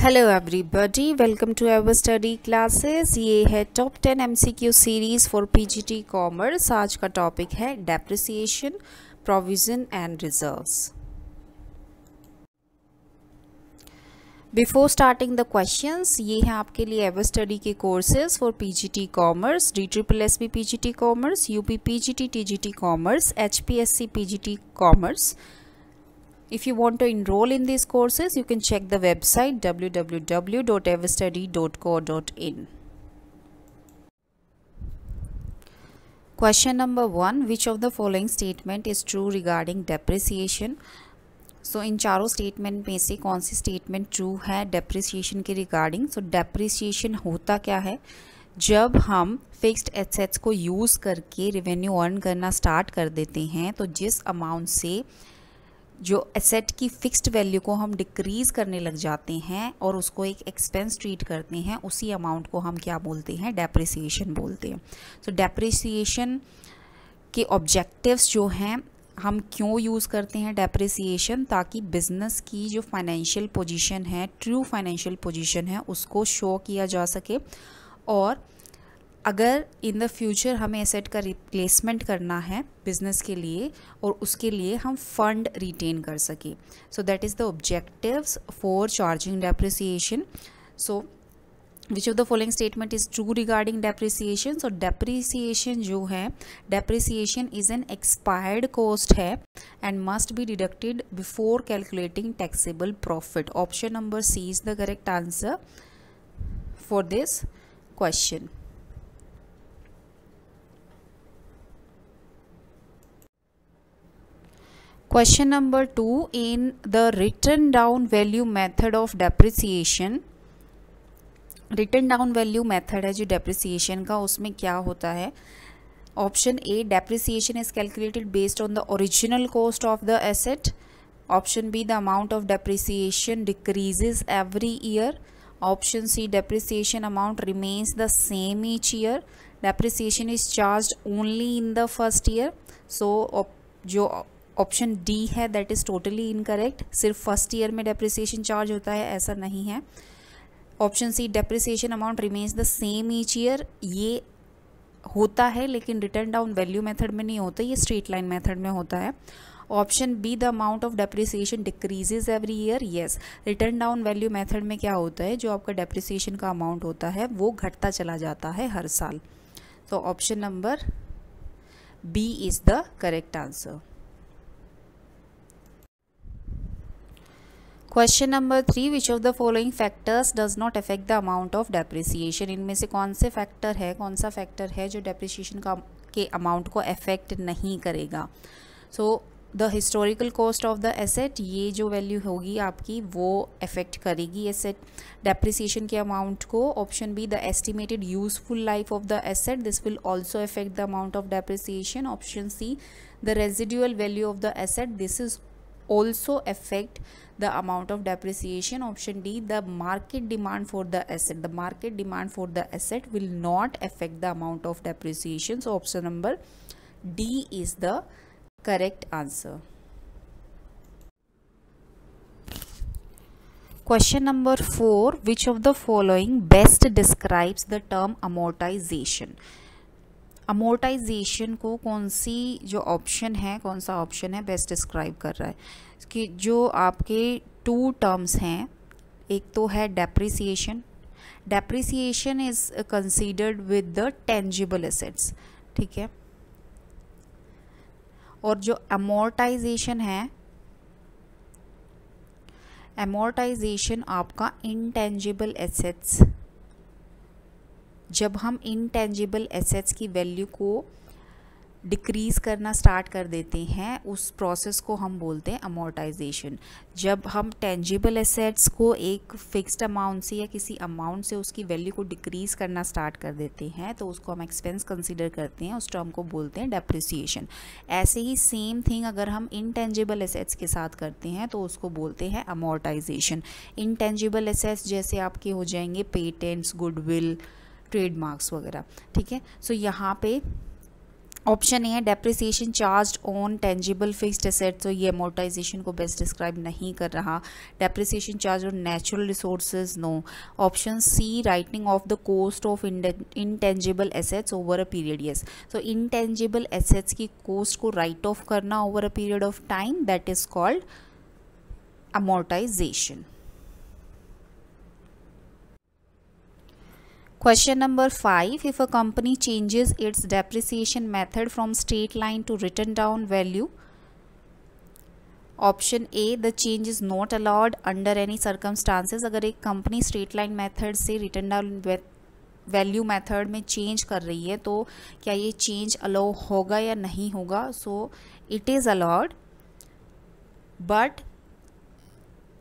Hello everybody, welcome to our study classes. ये है top 10 MCQ series for PGT commerce. आज का topic है depreciation, provision and reserves. Before starting the questions, ये हैं आपके लिए एवर स्टडी के courses for PGT commerce, DSSB PGT commerce, UP PGT TGT commerce, HPSC PGT commerce. If you want to enroll in these courses, you can check the website www.everstudy.co.in. Question number 1. Which of the following statement is true regarding depreciation? So इन चारों statement में से कौन सी statement true है depreciation के regarding? सो depreciation होता क्या है? जब हम फिक्स्ड एसेट्स को यूज़ करके रेवेन्यू अर्न करना स्टार्ट कर देते हैं, तो जिस अमाउंट से जो एसेट की फिक्स्ड वैल्यू को हम डिक्रीज़ करने लग जाते हैं और उसको एक एक्सपेंस ट्रीट करते हैं, उसी अमाउंट को हम क्या बोलते हैं? डेप्रिसिएशन बोलते हैं. सो डेप्रिसिएशन के ऑब्जेक्टिव्स जो हैं, हम क्यों यूज़ करते हैं डेप्रिसिएशन? ताकि बिजनेस की जो फाइनेंशियल पोजीशन है, ट्रू फाइनेंशियल पोजीशन है, उसको शो किया जा सके. और अगर इन द फ्यूचर हमें एसेट का रिप्लेसमेंट करना है बिजनेस के लिए, और उसके लिए हम फंड रिटेन कर सके. So that is the objectives for charging depreciation. So which of the following statement is true regarding depreciation? So depreciation जो है, depreciation is an expired cost है and must be deducted before calculating taxable profit. Option number C is the correct answer for this question. Question number 2. In the written down value method of depreciation, written down value method है जो depreciation का, उसमें क्या होता है? Option A, depreciation is calculated based on the original cost of the asset. Option B, the amount of depreciation decreases every year. Option C, depreciation amount remains the same each year. Depreciation is charged only in the first year. So जो option D है that is totally incorrect. सिर्फ first year में depreciation charge होता है, ऐसा नहीं है. Option C, depreciation amount remains the same each year, ये होता है लेकिन रिटर्न डाउन वैल्यू मेथड में नहीं होता, ये स्ट्रेट लाइन मेथड में होता है. Option B, the amount of depreciation decreases every year. Yes, written down value method में क्या होता है, जो आपका डेप्रिसिएशन का अमाउंट होता है वो घटता चला जाता है हर साल. तो option number B is the correct answer. Question number 3. Which of the following factors does not affect the amount of depreciation? इनमें से कौन से फैक्टर है, कौन सा फैक्टर है जो डेप्रिसिएशन के अमाउंट को अफेक्ट नहीं करेगा? So the historical cost of the asset, ये जो वैल्यू होगी आपकी वो अफेक्ट करेगी एसेट डेप्रिसिएशन के अमाउंट को. Option B, the estimated useful life of the asset, this will also affect the amount of depreciation. Option C, the residual value of the asset, this is also affect the amount of depreciation. Option D, the market demand for the asset, the market demand for the asset will not affect the amount of depreciation. So option number D is the correct answer. Question number 4. Which of the following best describes the term amortization? Amortisation को कौन सी जो option है, कौन सा option है best describe कर रहा है? कि जो आपके टू टर्म्स हैं, एक तो है depreciation. Depreciation is considered with the tangible assets, ठीक है. और जो अमोर्टाइजेशन है, अमोर्टाइजेशन आपका इंटेंजिबल एसेट्स, जब हम इंटेंजिबल एसेट्स की वैल्यू को डिक्रीज़ करना स्टार्ट कर देते हैं, उस प्रोसेस को हम बोलते हैं अमोर्टाइजेशन. जब हम टेंजिबल एसेट्स को एक फिक्स्ड अमाउंट से या किसी अमाउंट से उसकी वैल्यू को डिक्रीज़ करना स्टार्ट कर देते हैं, तो उसको हम एक्सपेंस कंसीडर करते हैं, उस टर्म को बोलते हैं डेप्रिसिएशन. ऐसे ही सेम थिंग अगर हम इनटेंजिबल एसेट्स के साथ करते हैं तो उसको बोलते हैं अमोर्टाइजेशन. इनटेंजिबल एसेट्स जैसे आपके हो जाएंगे पेटेंट्स, गुडविल, ट्रेडमार्क्स वगैरह, ठीक है. सो यहाँ पे ऑप्शन ए है depreciation charged on tangible fixed asset, तो ये अमोर्टाइजेशन को बेस्ट डिस्क्राइब नहीं कर रहा। Depreciation charge on natural resources, no. Option C writing off the cost of intangible assets over a period, yes. तो इनटेंजिबल एसेट्स की cost को write off करना over a period of time, that is called amortization. Question number 5. If a company changes its depreciation method from straight line to written down value, option A, the change is not allowed under any circumstances. अगर एक company straight line method से return down value method में change कर रही है तो क्या ये चेंज अलाउ होगा या नहीं होगा? So it is allowed, but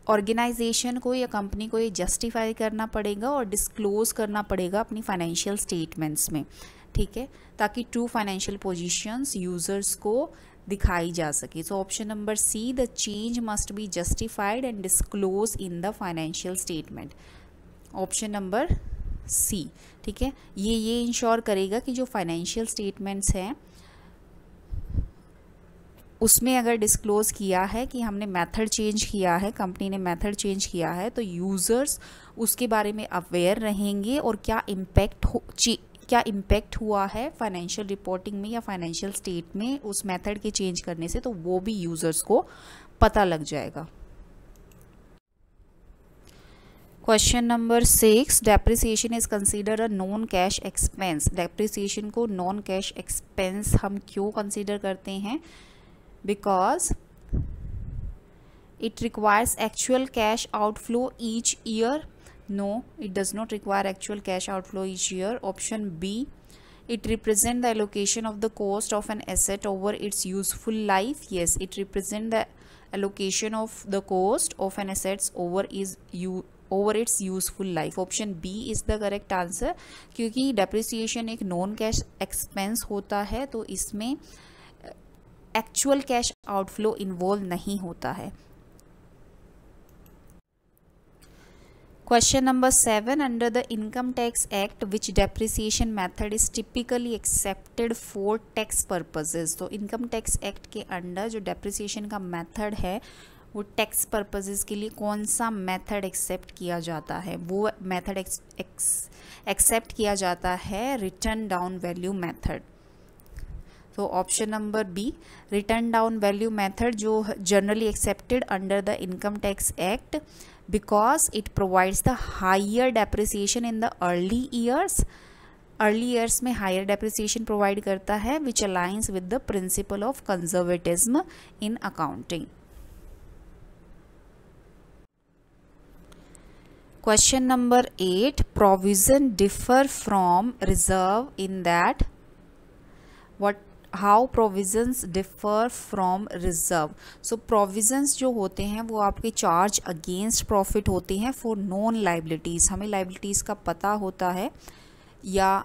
organisation को या कंपनी को ये जस्टिफाई करना पड़ेगा और डिस्क्लोज करना पड़ेगा अपनी फाइनेंशियल स्टेटमेंट्स में, ठीक है, ताकि ट्रू फाइनेंशियल पोजीशंस यूजर्स को दिखाई जा सके। So option number C, the change must be justified and disclose in the financial statement. Option number C, ठीक है, ये इंश्योर करेगा कि जो फाइनेंशियल स्टेटमेंट्स हैं उसमें अगर डिस्क्लोज़ किया है कि हमने मेथड चेंज किया है, कंपनी ने मेथड चेंज किया है, तो यूज़र्स उसके बारे में अवेयर रहेंगे और क्या इम्पैक्ट हुआ है फाइनेंशियल रिपोर्टिंग में या फाइनेंशियल स्टेट में उस मेथड के चेंज करने से, तो वो भी यूज़र्स को पता लग जाएगा। Question number 6, depreciation is consider a non cash expense. Depreciation को नॉन कैश एक्सपेंस हम क्यों कंसिडर करते हैं? Because it requires actual cash outflow each year. No, it does not require actual cash outflow each year. Option B, it represents the allocation of the cost of an asset over its useful life. Yes, it represents the allocation of the cost of an asset over its useful life. Option B is the correct answer, क्योंकि depreciation एक non cash expense होता है तो इसमें actual cash outflow involve नहीं होता है। Question number 7, under the income tax act which depreciation method is typically accepted for tax purposes. तो इनकम टैक्स एक्ट के अंडर जो डेप्रिसिएशन का मेथड है वो टैक्स पर्पसेस के लिए कौन सा मेथड एक्सेप्ट किया जाता है? वो मेथड एक्सेप्ट किया जाता है रिटर्न डाउन वैल्यू मेथड। तो option number B, return down value method जो generally accepted under the income tax act because it provides the higher depreciation in the early years में हायर डेप्रिसिएशन प्रोवाइड करता है which aligns with the principle of conservatism in accounting. Question number 8, provision differ from reserve in that how provisions differ from reserve. So provisions जो होते हैं वो आपके charge against profit होते हैं फॉर नॉन लाइबिलिटीज़। हमें लाइबिलिटीज़ का पता होता है या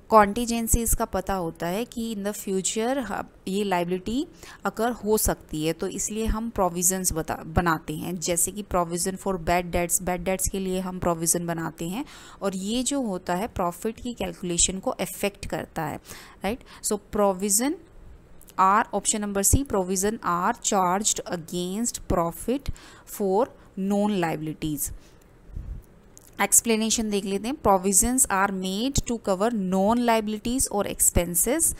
कॉन्टीजेंसीज का पता होता है कि इन द फ्यूचर ये लाइबिलिटी अगर हो सकती है, तो इसलिए हम प्रोविजंस बनाते हैं, जैसे कि प्रोविज़न फॉर बैड डेट्स के लिए हम प्रोविज़न बनाते हैं और ये जो होता है प्रॉफिट की कैलकुलेशन को अफेक्ट करता है, right. So provision are, option number C, provision are charged against profit for known liabilities. Explanation देख लेते हैं। Provisions are made to cover known liabilities और expenses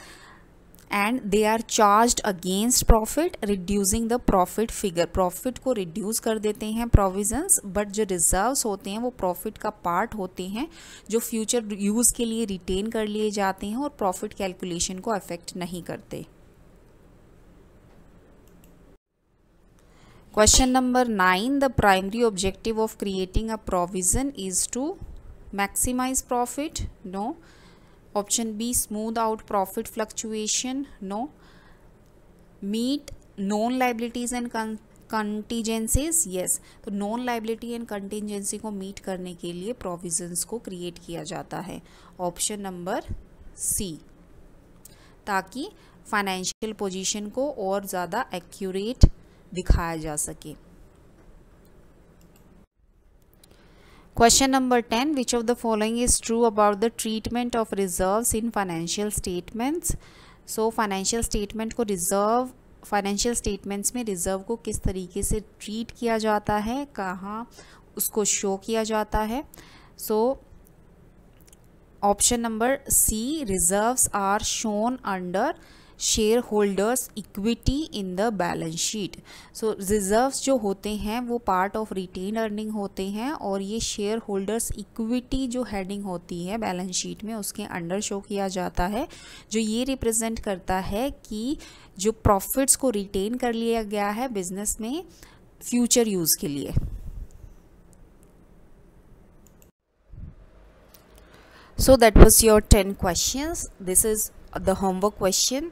and they are charged against profit reducing the profit figure. Profit को reduce कर देते हैं provisions, but जो reserves होते हैं वो प्रॉफिट का पार्ट होते हैं जो फ्यूचर यूज़ के लिए रिटेन कर लिए जाते हैं और प्रॉफिट कैलकुलेशन को अफेक्ट नहीं करते। Question number 9, the primary objective of creating a provision is to maximize profit. No. Option B, smooth out profit fluctuation. No. Meet known liabilities and contingencies. Yes. तो known liability and contingency को meet करने के लिए provisions को create किया जाता है। Option number C, ताकि financial position को और ज़्यादा accurate दिखाया जा सके। Question number 10, which of the following is true about the treatment of reserves in financial statements. So financial statements में रिजर्व को किस तरीके से ट्रीट किया जाता है, कहाँ उसको शो किया जाता है। So option number C, reserves are shown under shareholders equity in the balance sheet. So reserves जो होते हैं वो पार्ट ऑफ रिटेन अर्निंग होते हैं और ये शेयर होल्डर्स इक्विटी जो हेडिंग होती है बैलेंस शीट में उसके अंडर शो किया जाता है, जो ये रिप्रेजेंट करता है कि जो प्रॉफिट्स को रिटेन कर लिया गया है बिजनेस में फ्यूचर यूज़ के लिए। So that was your 10 questions. This is the homework question.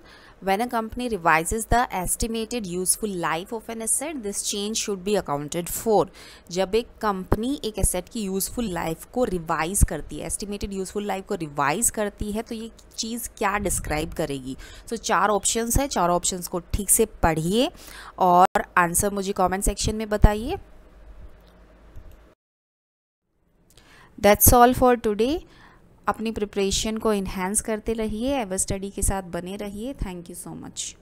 When a company revises the estimated useful life of an asset, this change should be accounted for. जब एक company एक asset की useful life को revise करती है, estimated useful life को revise करती है, तो ये चीज़ क्या डिस्क्राइब करेगी। सो 4 ऑप्शंस है, 4 ऑप्शंस को ठीक से पढ़िए और आंसर मुझे कमेंट सेक्शन में बताइए। That's all for today. अपनी प्रिपरेशन को इन्हेंस करते रहिए, एवर स्टडी के साथ बने रहिए। Thank you so much.